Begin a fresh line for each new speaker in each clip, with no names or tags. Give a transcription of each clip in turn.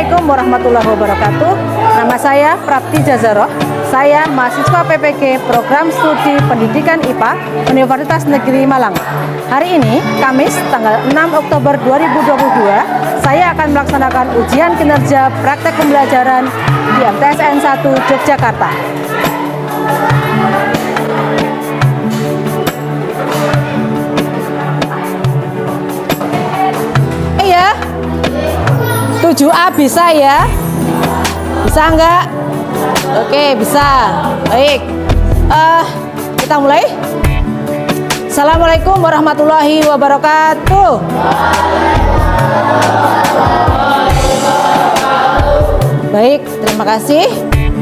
Assalamualaikum warahmatullahi wabarakatuh. Nama saya Prapti Jazaroh. Saya mahasiswa PPG Program Studi Pendidikan IPA Universitas Negeri Malang. Hari ini, Kamis, tanggal 6 Oktober 2022, saya akan melaksanakan ujian kinerja praktek pembelajaran di MTSN 1 Yogyakarta. Ya, 7A bisa ya? Bisa enggak? Oke, bisa. Baik. Kita mulai. Assalamualaikum warahmatullahi wabarakatuh. Baik, terima kasih.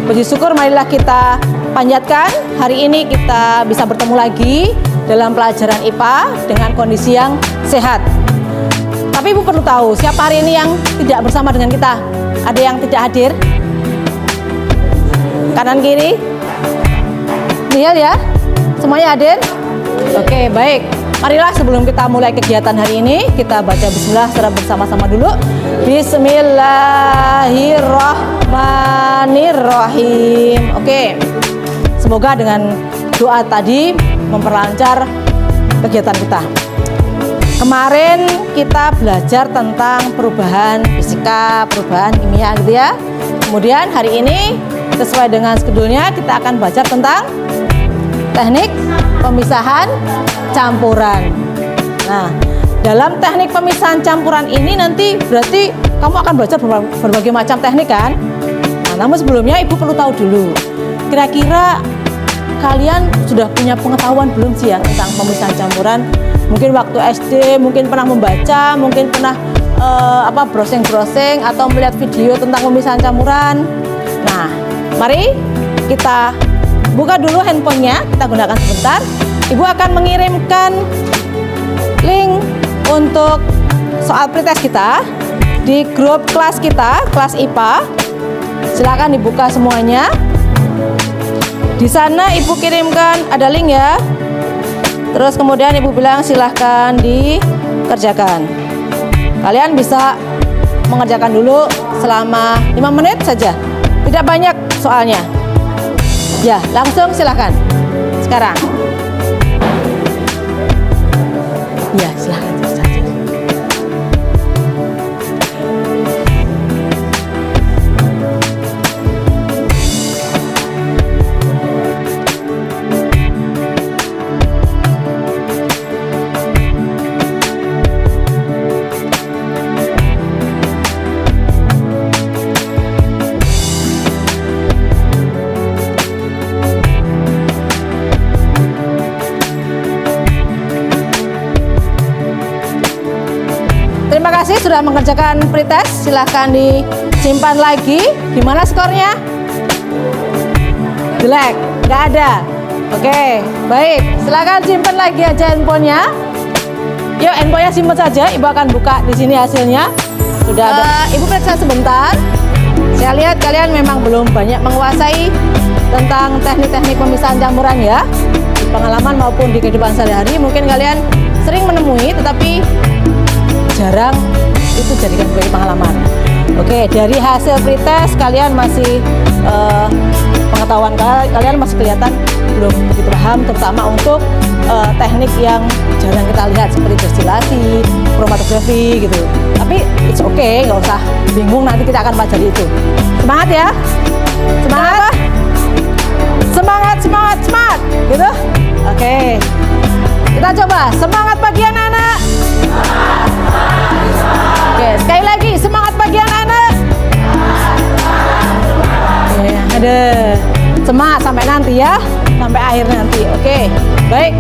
Puji syukur marilah kita panjatkan. Hari ini kita bisa bertemu lagi dalam pelajaran IPA dengan kondisi yang sehat. Tapi Ibu perlu tahu, siapa hari ini yang tidak bersama dengan kita? Ada yang tidak hadir? Kanan kiri? Lihat ya, semuanya hadir? Oke, baik. Marilah sebelum kita mulai kegiatan hari ini, kita baca bismillah secara bersama-sama dulu. Bismillahirrahmanirrahim. Oke. Semoga dengan doa tadi memperlancar kegiatan kita. Kemarin kita belajar tentang perubahan fisika, perubahan kimia gitu ya. Kemudian hari ini sesuai dengan skedulnya kita akan belajar tentang teknik pemisahan campuran. Nah, dalam teknik pemisahan campuran ini nanti berarti kamu akan belajar berbagai macam teknik kan? Nah, namun sebelumnya Ibu perlu tahu dulu. Kira-kira kalian sudah punya pengetahuan belum sih ya tentang pemisahan campuran? Mungkin waktu SD, mungkin pernah membaca, mungkin pernah browsing-browsing atau melihat video tentang pemisahan campuran. Nah, mari kita buka dulu handphonenya, kita gunakan sebentar. Ibu akan mengirimkan link untuk soal pretest kita di grup kelas kita, kelas IPA. Silakan dibuka semuanya. Di sana Ibu kirimkan, ada link ya. Terus kemudian Ibu bilang silahkan dikerjakan. Kalian bisa mengerjakan dulu selama 5 menit saja. Tidak banyak soalnya. Ya, langsung silahkan. Sekarang. Ya, silahkan. Terima kasih sudah mengerjakan pretest. Silahkan disimpan lagi. Gimana skornya? Jelek, nggak ada. Oke, baik. Silahkan simpan lagi aja handphonenya. Yuk, handphonenya simpan saja. Ibu akan buka di sini hasilnya. Sudah ada. Ibu periksa sebentar. Saya lihat kalian memang belum banyak menguasai tentang teknik-teknik pemisahan campuran ya. Di pengalaman maupun di kehidupan sehari-hari mungkin kalian sering menemui, tetapi jarang itu jadikan sebagai pengalaman. Oke, dari hasil pretest kalian masih pengetahuan kalian masih kelihatan belum begitu paham, terutama untuk teknik yang jarang kita lihat seperti destilasi, kromatografi gitu. Tapi it's okay, nggak usah bingung, nanti kita akan pelajari itu. Semangat ya, semangat, semangat, semangat, semangat, gitu. Oke, kita coba semangat pagi anak-anak. Oke, sekali lagi semangat pagi anak-anak. Oke, ada semangat sampai nanti ya, sampai akhir nanti. Oke, baik.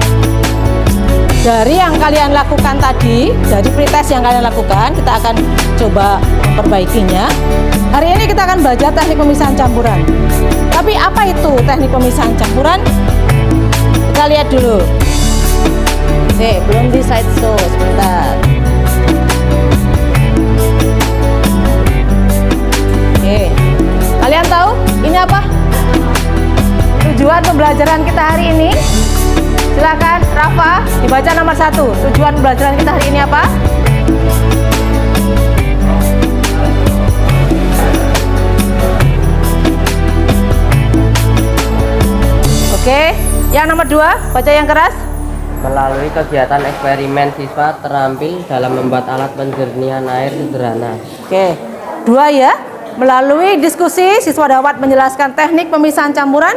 Dari yang kalian lakukan tadi, dari pretest yang kalian lakukan, kita akan coba memperbaikinya. Hari ini kita akan belajar teknik pemisahan campuran. Tapi apa itu teknik pemisahan campuran? Kita lihat dulu. Oke, belum di slideshow, sebentar. Oke, kalian tahu ini apa? Tujuan pembelajaran kita hari ini? Silakan Rafa, dibaca nomor 1. Tujuan pembelajaran kita hari ini apa? Oke, yang nomor 2, baca yang keras.
Melalui kegiatan eksperimen, siswa terampil dalam membuat alat penjernihan air sederhana.
Oke, 2 ya. Melalui diskusi, siswa dapat menjelaskan teknik pemisahan campuran,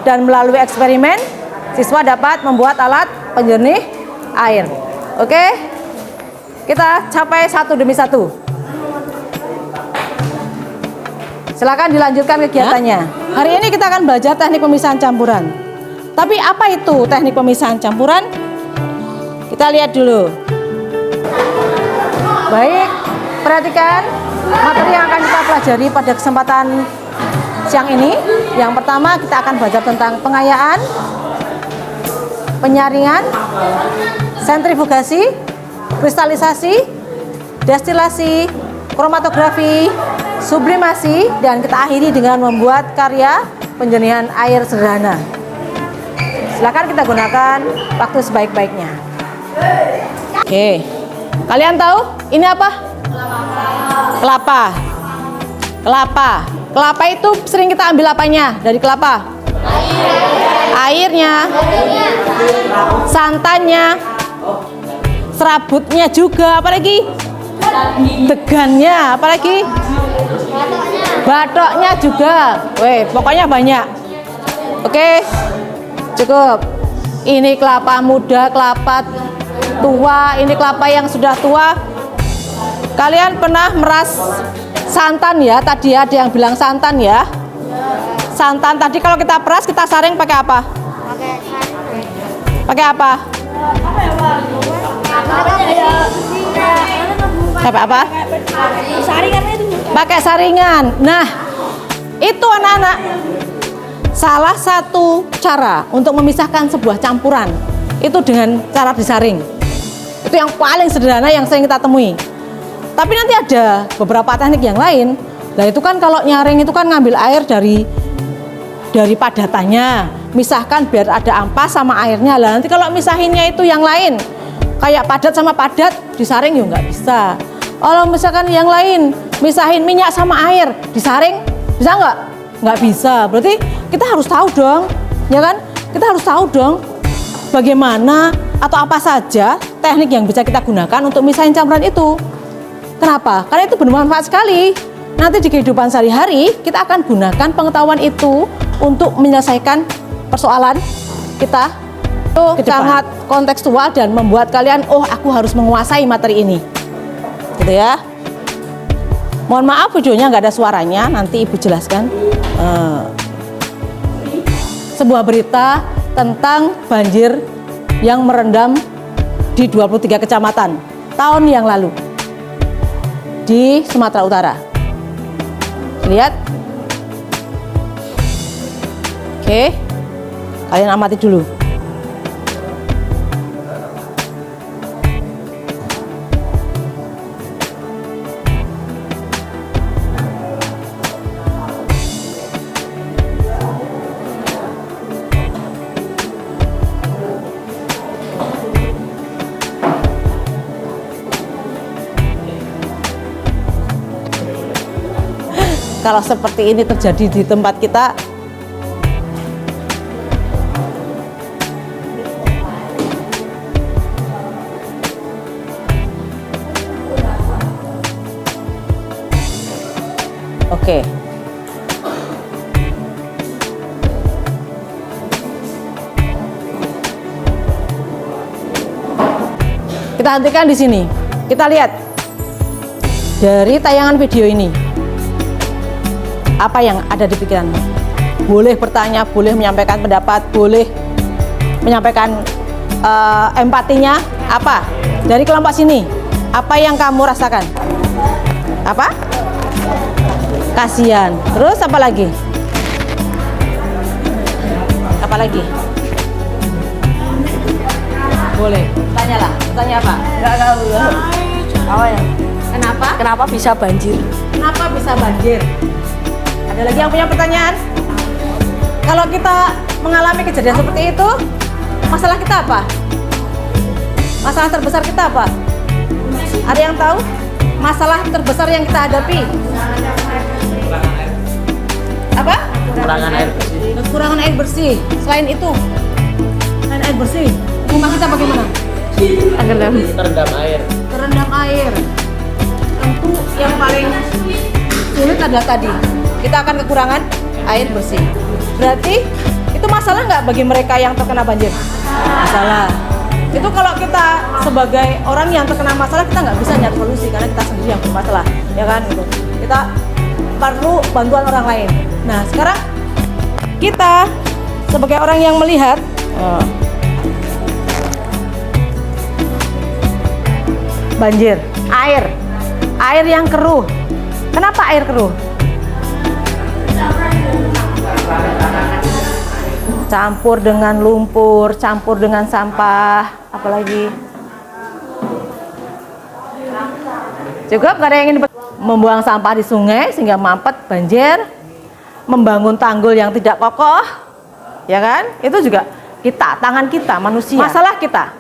dan melalui eksperimen, siswa dapat membuat alat penjernih air. Oke, kita capai satu demi satu. Silakan dilanjutkan kegiatannya. Hari ini kita akan belajar teknik pemisahan campuran. Tapi apa itu teknik pemisahan campuran? Kita lihat dulu. Baik, perhatikan materi yang akan kita pelajari pada kesempatan siang ini. Yang pertama kita akan belajar tentang pengayaan, penyaringan, sentrifugasi, kristalisasi, destilasi, kromatografi, sublimasi, dan kita akhiri dengan membuat karya penjernihan air sederhana. Silakan kita gunakan waktu sebaik-baiknya. Oke, kalian tahu ini apa? Kelapa. Kelapa itu sering kita ambil apanya dari kelapa? Airnya, santannya, serabutnya juga, apalagi degannya, apalagi batoknya juga. Weh, pokoknya banyak. Oke, cukup. Ini kelapa muda, kelapa tua, ini kelapa yang sudah tua. Kalian pernah meras santan ya? Tadi ada yang bilang santan ya. Santan tadi kalau kita peras, kita saring pakai apa? Pakai apa? Pakai apa? Saringan itu. Pakai saringan. Nah, itu anak-anak, salah satu cara untuk memisahkan sebuah campuran itu dengan cara disaring. Itu yang paling sederhana yang sering kita temui. Tapi nanti ada beberapa teknik yang lain. Nah itu kan kalau nyaring itu kan ngambil air dari padatannya, misahkan biar ada ampas sama airnya. Lah nanti kalau misahinnya itu yang lain, kayak padat sama padat, disaring ya nggak bisa. Kalau misalkan yang lain, misahin minyak sama air, disaring, bisa nggak? Nggak bisa. Berarti kita harus tahu dong, ya kan? Kita harus tahu dong bagaimana atau apa saja teknik yang bisa kita gunakan untuk misahin campuran itu. Kenapa? Karena itu bermanfaat sekali. Nanti di kehidupan sehari-hari kita akan gunakan pengetahuan itu untuk menyelesaikan persoalan kita. Itu sangat kontekstual dan membuat kalian, oh aku harus menguasai materi ini, gitu ya. Mohon maaf videonya nggak ada suaranya, nanti ibu jelaskan. Sebuah berita tentang banjir yang merendam di 23 kecamatan tahun yang lalu di Sumatera Utara. Lihat. Oke, kalian amati dulu. Kalau seperti ini terjadi di tempat kita, oke. Kita hentikan di sini. Kita lihat dari tayangan video ini. Apa yang ada di pikiranmu? Boleh bertanya, boleh menyampaikan pendapat, boleh menyampaikan empatinya. Apa dari kelompok sini? Apa yang kamu rasakan? Apa? Kasihan. Terus apa lagi? Apa lagi? Boleh. Tanyalah. Tanya apa?
Enggak tahu. Apa ya?
Kenapa?
Kenapa bisa banjir?
Kenapa bisa banjir? Ada lagi yang punya pertanyaan? Kalau kita mengalami kejadian seperti itu, masalah kita apa? Masalah terbesar kita apa? Ada yang tahu? Masalah terbesar yang kita hadapi? Apa?
kekurangan air bersih.
Kekurangan air bersih. Selain itu, selain air bersih, rumah kita bagaimana?
Terendam air.
Terendam air. Tentu yang paling sulit adalah tadi, kita akan kekurangan air bersih. Berarti itu masalah nggak bagi mereka yang terkena banjir? Masalah. Itu kalau kita sebagai orang yang terkena masalah, kita nggak bisa nyari solusi karena kita sendiri yang bermasalah, ya kan? Gitu. Kita perlu bantuan orang lain. Nah, sekarang kita sebagai orang yang melihat, banjir, air yang keruh. Kenapa air keruh? Campur dengan lumpur, campur dengan sampah, apalagi juga nggak ada yang ingin membuang sampah di sungai sehingga mampet banjir, membangun tanggul yang tidak kokoh, ya kan? Itu juga kita, tangan kita, manusia. Masalah kita.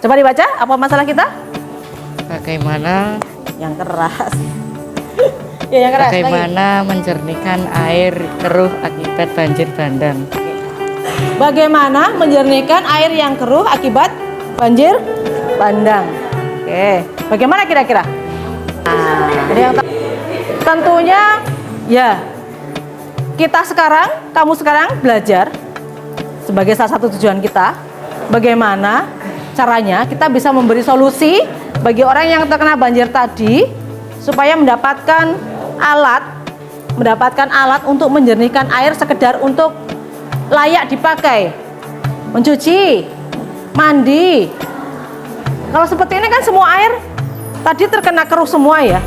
Coba dibaca, apa masalah kita?
Bagaimana
Yang keras. Ya, yang keras.
bagaimana menjernihkan air keruh akibat banjir bandang?
Bagaimana menjernihkan air yang keruh akibat banjir bandang? Oke, bagaimana kira-kira? Tentunya ya kita sekarang, kamu sekarang belajar sebagai salah satu tujuan kita, bagaimana caranya kita bisa memberi solusi bagi orang yang terkena banjir tadi supaya mendapatkan alat untuk menjernihkan air sekedar untuk layak dipakai, mencuci, mandi. Kalau seperti ini kan semua air tadi terkena keruh semua ya,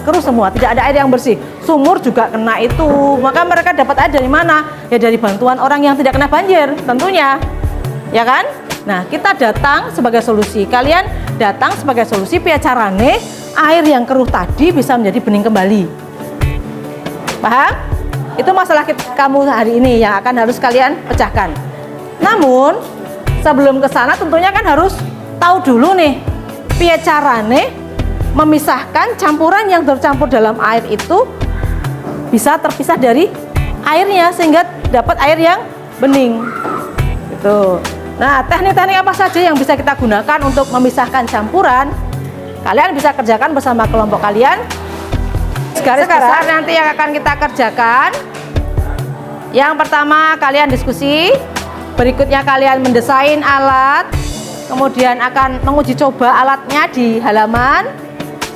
keruh semua, tidak ada air yang bersih. Sumur juga kena itu, maka mereka dapat air dari mana? Ya dari bantuan orang yang tidak kena banjir tentunya, ya kan? Nah, kita datang sebagai solusi, kalian datang sebagai solusi piye carane air yang keruh tadi bisa menjadi bening kembali. Paham? Itu masalah kamu hari ini yang akan harus kalian pecahkan. Namun sebelum ke sana tentunya kan harus tahu dulu nih piye carane memisahkan campuran yang tercampur dalam air itu bisa terpisah dari airnya sehingga dapat air yang bening. Gitu. Nah, teknik-teknik apa saja yang bisa kita gunakan untuk memisahkan campuran? Kalian bisa kerjakan bersama kelompok kalian. Garis besar nanti yang akan kita kerjakan. Yang pertama kalian diskusi, berikutnya kalian mendesain alat, kemudian akan menguji coba alatnya di halaman.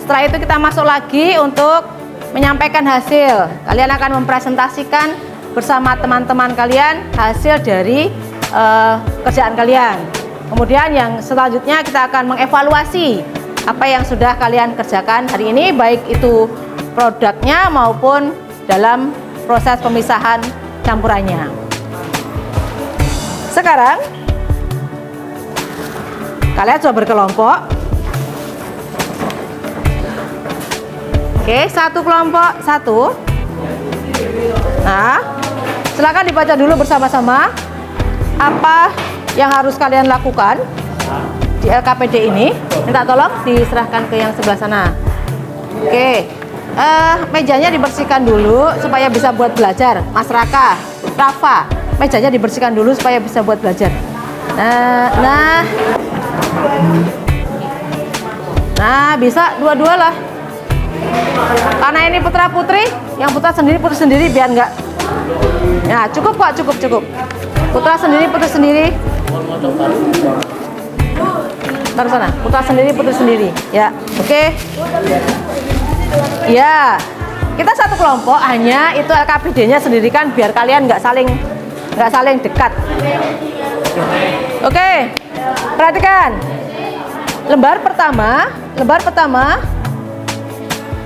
Setelah itu kita masuk lagi untuk menyampaikan hasil. Kalian akan mempresentasikan bersama teman-teman kalian hasil dari kerjaan kalian. Kemudian yang selanjutnya kita akan mengevaluasi apa yang sudah kalian kerjakan hari ini, baik itu produknya maupun dalam proses pemisahan campurannya. Sekarang kalian coba berkelompok. Oke, satu kelompok satu. Nah, silakan dibaca dulu bersama-sama apa yang harus kalian lakukan di LKPD ini. Minta tolong diserahkan ke yang sebelah sana. Oke, mejanya dibersihkan dulu supaya bisa buat belajar. Mas Raka, Rafa, mejanya dibersihkan dulu supaya bisa buat belajar. Nah, bisa dua-dua lah. Karena ini putra putri, yang putra sendiri putri sendiri biar enggak. Ya, cukup kok, cukup. Putra sendiri putri sendiri. Taruh sana, putra sendiri putri sendiri. Ya, oke. Ya, kita satu kelompok, hanya itu LKPD-nya sendiri kan biar kalian nggak saling dekat. Oke, perhatikan. Lembar pertama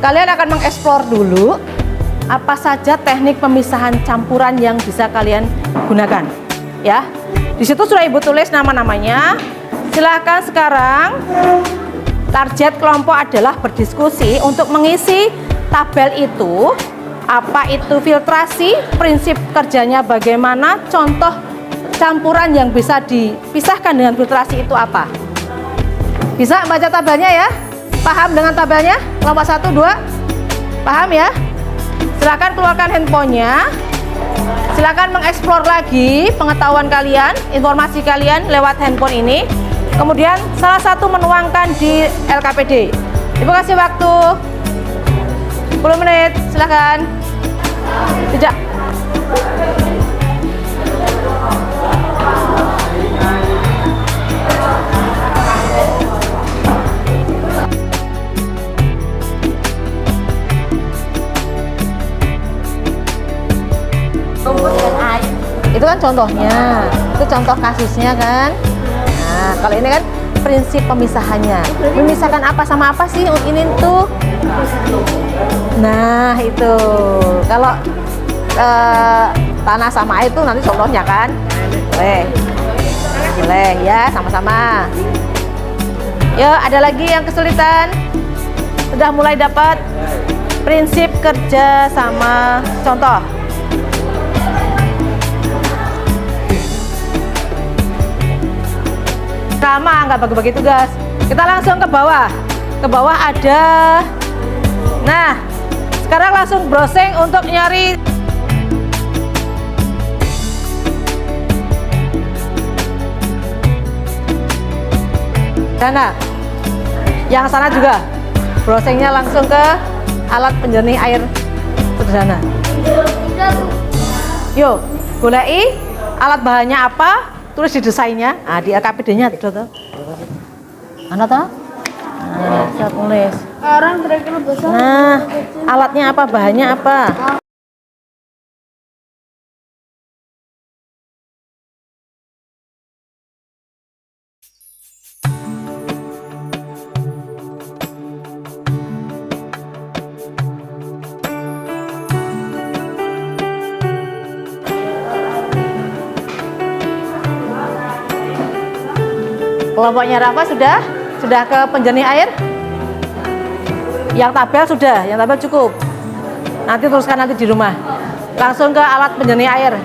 kalian akan mengeksplor dulu apa saja teknik pemisahan campuran yang bisa kalian gunakan. Ya, di situ sudah ibu tulis nama-namanya. Silahkan sekarang target kelompok adalah berdiskusi untuk mengisi tabel itu. Apa itu filtrasi, prinsip kerjanya bagaimana, contoh campuran yang bisa dipisahkan dengan filtrasi itu apa. Bisa baca tabelnya ya? Paham dengan tabelnya? Kelompok 1, 2? Paham ya? Silakan keluarkan handphonenya. Silakan mengeksplor lagi pengetahuan kalian, informasi kalian lewat handphone ini. Kemudian salah satu menuangkan di LKPD. Ibu kasih waktu 10 menit, silakan. Tidak. Itu kan contohnya, itu contoh kasusnya kan. Nah, kalau ini kan prinsip pemisahannya. Memisahkan apa sama apa sih ini tuh? Nah, itu. Kalau tanah sama air itu nanti contohnya kan. Boleh. Boleh ya, sama-sama. Ya, ada lagi yang kesulitan? Sudah mulai dapat prinsip kerja sama contoh. Sama, nggak bagi-bagi tugas. Kita langsung ke bawah. Ke bawah ada. Nah, sekarang langsung browsing untuk nyari dana. Yang sana juga browsingnya langsung ke alat penjernih air sederhana. Yuk, goleki alat bahannya apa, tulis di desainnya. Nah, di LKPD-nya tuh. Mana tuh? Nah, saya tulis. Nah, alatnya apa, bahannya apa? Kelompoknya Rafa sudah ke penjernih air? Yang tabel sudah, yang tabel cukup. Nanti teruskan nanti di rumah. Langsung ke alat penjernih air.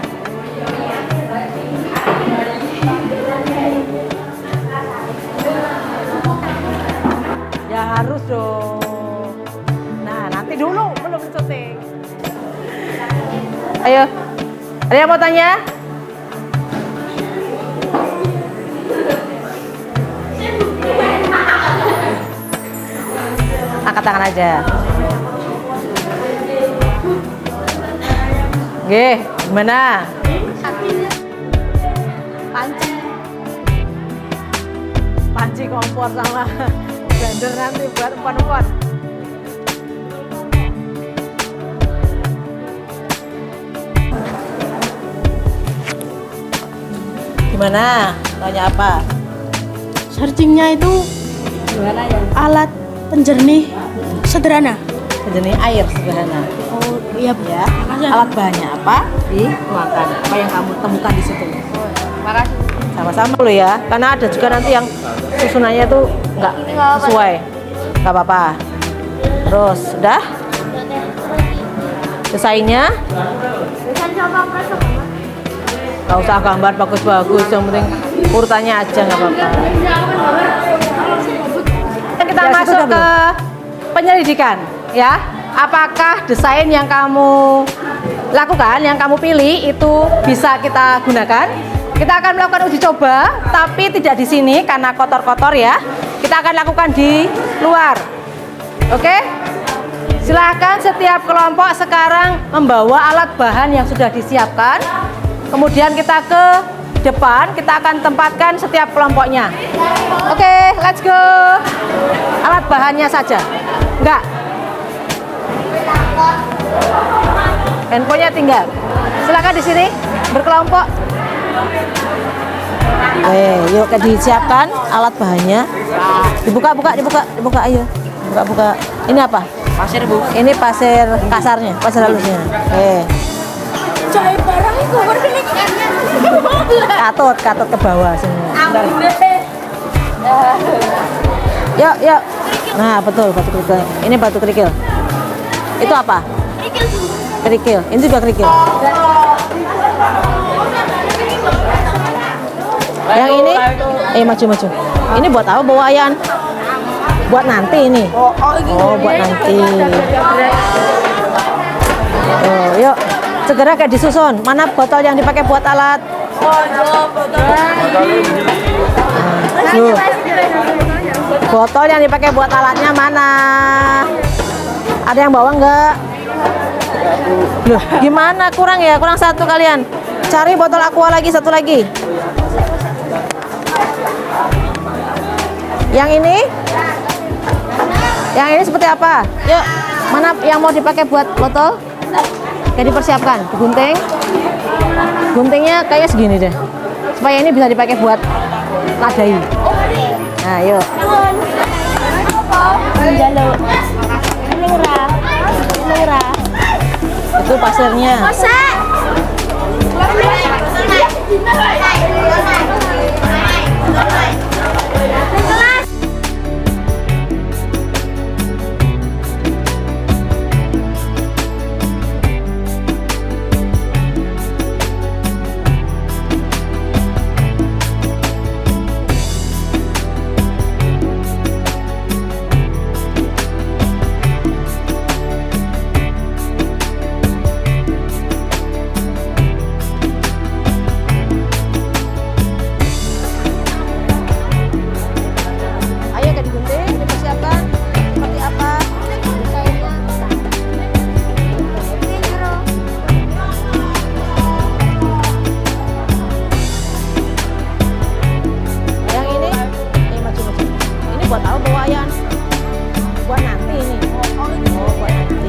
Ya harus dong. Nah, nanti dulu belum syuting. Ayo. Ada yang mau tanya? Angkat tangan aja. Oke, gimana? Panci kompor sama blender nanti buat empon-empon. Gimana? Tanya apa?
Searchingnya itu
Gimana ya?
alat penjernih sederhana.
Penjernih air sederhana.
Oh iya Bu.
Ya.
Makasih.
Alat bahannya apa? Dituangkan. Apa yang kamu temukan di situ?
Makasih.
Sama-sama lo ya. Karena ada juga nanti yang susunannya tuh nggak sesuai. Nggak apa-apa. Terus, sudah? Desainnya? Nggak usah gambar bagus-bagus. Yang penting urutannya aja nggak apa-apa. Kita
Ya,
masuk ke penyelidikan, ya. Apakah desain yang kamu lakukan, yang kamu pilih itu bisa kita gunakan? Kita akan melakukan uji coba, tapi tidak di sini karena kotor-kotor ya. Kita akan lakukan di luar. Oke? Silahkan setiap kelompok sekarang membawa alat bahan yang sudah disiapkan. Kemudian kita ke depan, kita akan tempatkan setiap kelompoknya. Oke, let's go. Alat bahannya saja. Enggak. Handphonenya tinggal. Silakan di sini berkelompok. Yuk disiapkan alat bahannya. Dibuka, ayo. Buka. Ini apa?
Pasir Bu.
Ini pasir kasarnya, pasir halusnya.
Jahit barang itu
Katut ke bawah semua. Yuk. Nah, betul batu kerikil. Ini batu kerikil. Itu apa? Kerikil. Ini juga kerikil. Yang ini, maju. Ini buat apa bawayan? Buat nanti ini. Oh, buat nanti. Oh, yuk Segera kayak disusun. Mana botol yang dipakai buat alat? Loh. Botol yang dipakai buat alatnya mana? Ada yang bawa enggak? Loh, gimana? Kurang ya? Kurang satu kalian. Cari botol aqua lagi, satu lagi. Yang ini? Yang ini seperti apa? Yuk, mana yang mau dipakai buat botol? Kayak dipersiapkan, digunting. Guntingnya kayak segini deh. Supaya ini bisa dipakai buat ladai. Nah, yuk.
Jaluk. Lurah. Lurah.
Itu pasirnya. Ayo kayak digunting, dipersiapkan. Seperti apa? Desainnya. Yang ini, maju-maju. Ini buat apa bawayan? Buat nanti ini. Oh, buat nanti.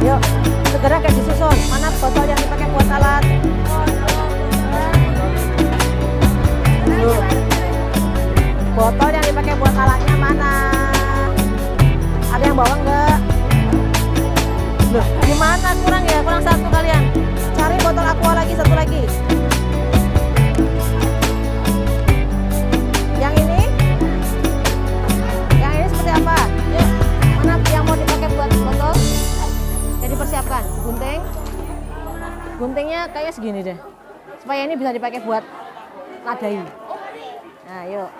Yuk, segera kayak disusun. Mana botol yang dipakai buat alat? Loh. Botol yang dipakai buat alatnya mana? Ada yang bawa enggak? Loh, gimana? Kurang ya? Kurang satu kalian. Cari botol aqua lagi, satu lagi. Yang ini? Yang ini seperti apa? Yuk, mana yang mau dipakai buat botol? Jadi persiapkan, gunting. Guntingnya kayak segini deh. Supaya ini bisa dipakai buat ladai. Nah, yuk.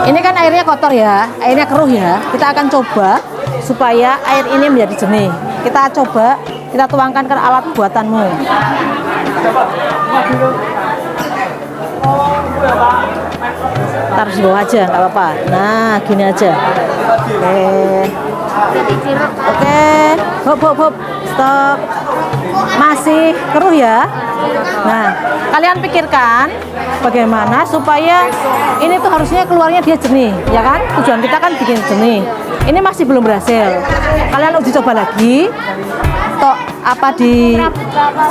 Ini kan airnya kotor ya, airnya keruh ya. Kita akan coba supaya air ini menjadi jernih. Kita coba, kita tuangkan ke alat buatanmu. Taruh di bawah aja, nggak apa-apa. Nah, gini aja. Oke, hop, stop. Masih keruh ya. Nah, kalian pikirkan bagaimana supaya ini tuh harusnya keluarnya dia jernih, ya kan? Tujuan kita kan bikin jernih. Ini masih belum berhasil. Kalian uji coba lagi. Toh apa di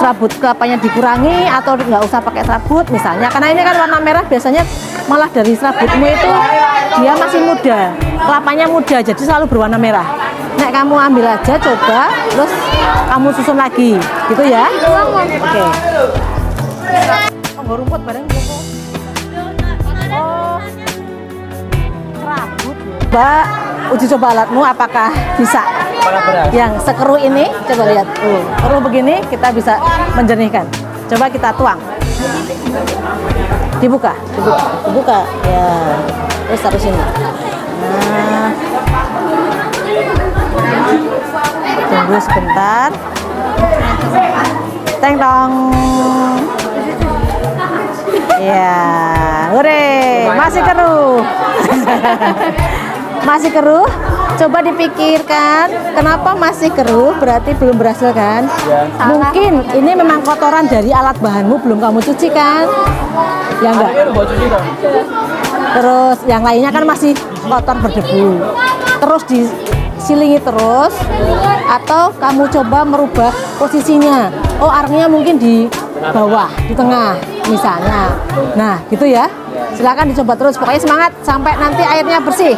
serabut kelapanya dikurangi atau nggak usah pakai serabut misalnya? Karena ini kan warna merah biasanya malah dari serabutmu itu dia masih muda, kelapanya muda, jadi selalu berwarna merah. Nek kamu ambil aja, coba, terus kamu susun lagi, gitu ya? Oke. Oh, rumput bareng gitu. Oh, serabut. Mbak, uji coba alatmu apakah bisa? Yang sekeruh ini, coba lihat. Keruh begini kita bisa menjernihkan. Coba kita tuang. Dibuka. Ya. Terus taruh sini. Nah. Tunggu sebentar. Teng dong. Ya, hore, masih keruh. Masih keruh. Coba dipikirkan, kenapa masih keruh? Berarti belum berhasil kan? Mungkin ini memang kotoran dari alat bahanmu belum kamu cuci kan? Ya enggak? Terus yang lainnya kan masih kotor berdebu. Terus disilingi terus, atau kamu coba merubah posisinya. Oh, arangnya mungkin di bawah, di tengah misalnya. Nah, gitu ya. Silakan dicoba terus. Pokoknya semangat sampai nanti airnya bersih.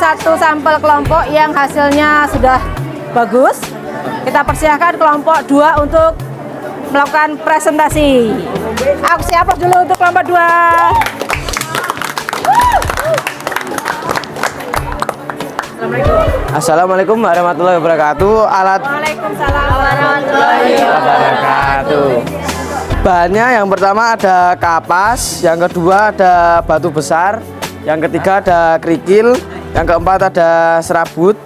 satu sampel kelompok yang hasilnya sudah bagus. Kita persilahkan kelompok 2 untuk melakukan presentasi. Aksi aplaus dulu untuk kelompok 2.
Assalamualaikum warahmatullahi wabarakatuh.
Waalaikumsalam warahmatullahi
Wabarakatuh. Bahannya yang pertama ada kapas, yang kedua ada batu besar, yang ketiga ada kerikil, yang keempat ada serabut,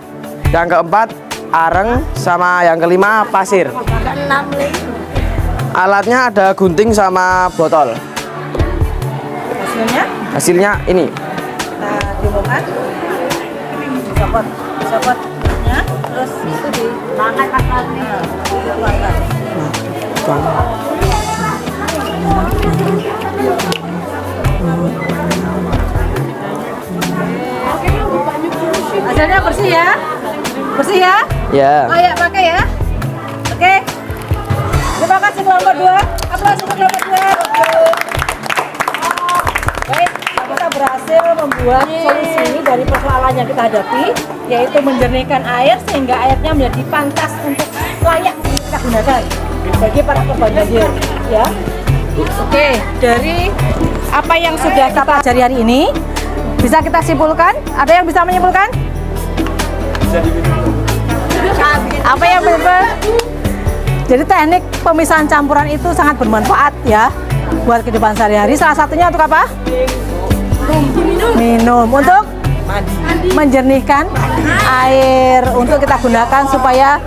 yang keempat areng, sama yang kelima pasir. Alatnya ada gunting sama botol. Hasilnya ini.
Nah, diumumkan. Sopotnya, terus itu dimakan pasalnya. Hasilnya bersih ya? Bersih ya?
Ya.
Layak pakai ya? Oke. Terima kasih kelompok 2. Aplaus untuk kelompok 2. Baik, kita berhasil membuat solusi dari persoalan yang kita hadapi, yaitu menjernihkan air sehingga airnya menjadi pantas untuk layak kita gunakan bagi para korban banjir. Ya. Oke, dari apa yang sudah kita pelajari hari ini, bisa kita simpulkan? Ada yang bisa menyimpulkan? Apa yang benar? Jadi teknik pemisahan campuran itu sangat bermanfaat ya buat kehidupan sehari-hari. Salah satunya untuk apa? Minum. Untuk menjernihkan air untuk kita gunakan supaya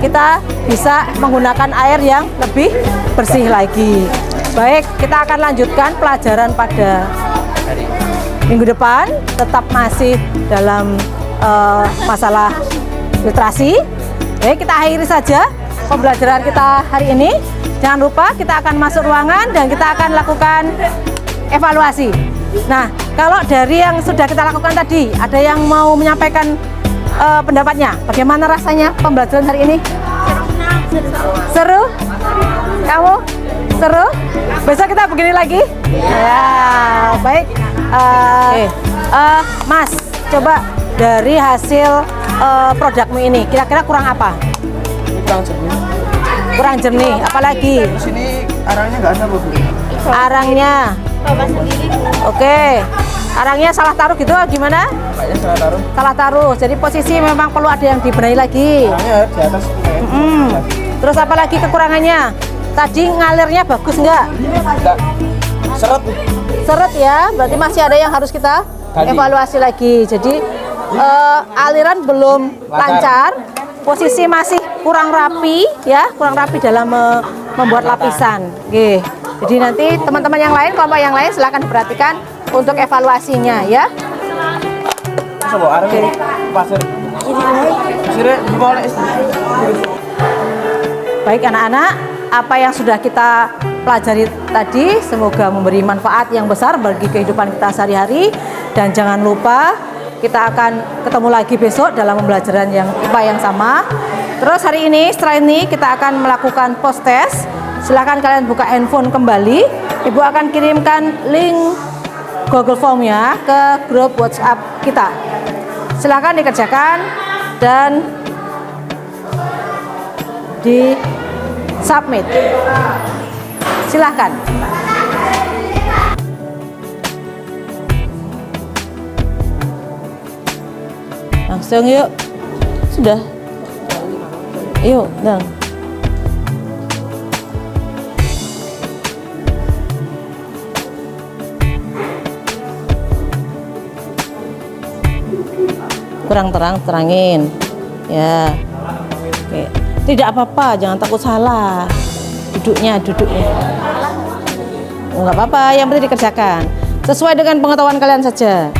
kita bisa menggunakan air yang lebih bersih lagi. Baik, kita akan lanjutkan pelajaran pada minggu depan. Tetap masih dalam masalah filtrasi. Baik, kita akhiri saja pembelajaran kita hari ini. Jangan lupa kita akan masuk ruangan dan kita akan lakukan evaluasi. Nah, kalau dari yang sudah kita lakukan tadi, ada yang mau menyampaikan pendapatnya? Bagaimana rasanya pembelajaran hari ini? Seru? Kamu? Seru? Besok kita begini lagi? Ya, baik. Mas, coba dari hasil produkmu ini, kira-kira kurang apa?
Kurang jernih.
Kurang jernih, apalagi?
Di sini arangnya nggak ada, Bu.
Arangnya. Oke. Arangnya salah taruh gitu gimana?
Kayaknya salah taruh.
Salah taruh. Jadi posisi memang perlu ada yang dibenahi lagi.
Arangnya di atas.
Terus apa lagi kekurangannya? Tadi ngalirnya bagus nggak?
Enggak. Seret.
Seret ya, berarti masih ada yang harus kita evaluasi lagi. Jadi aliran belum lancar, posisi masih kurang rapi ya, kurang rapi dalam membuat lapisan. Oke. Jadi nanti teman-teman yang lain, kelompok yang lain silakan diperhatikan untuk evaluasinya ya.
Coba arang pasir. Pasirnya boleh.
Baik anak-anak, apa yang sudah kita pelajari tadi semoga memberi manfaat yang besar bagi kehidupan kita sehari-hari. Dan jangan lupa kita akan ketemu lagi besok dalam pembelajaran yang IPA yang sama. Terus hari ini, setelah ini kita akan melakukan post test. Silahkan kalian buka handphone kembali. Ibu akan kirimkan link Google Form-nya ke grup WhatsApp kita. Silahkan dikerjakan dan di submit. Silahkan. Langsung yuk. Sudah. Yuk, Dang. Kurang terang, terangin. Ya. Oke. Tidak apa-apa, jangan takut salah. Duduknya. Enggak apa-apa, yang penting dikerjakan. Sesuai dengan pengetahuan kalian saja.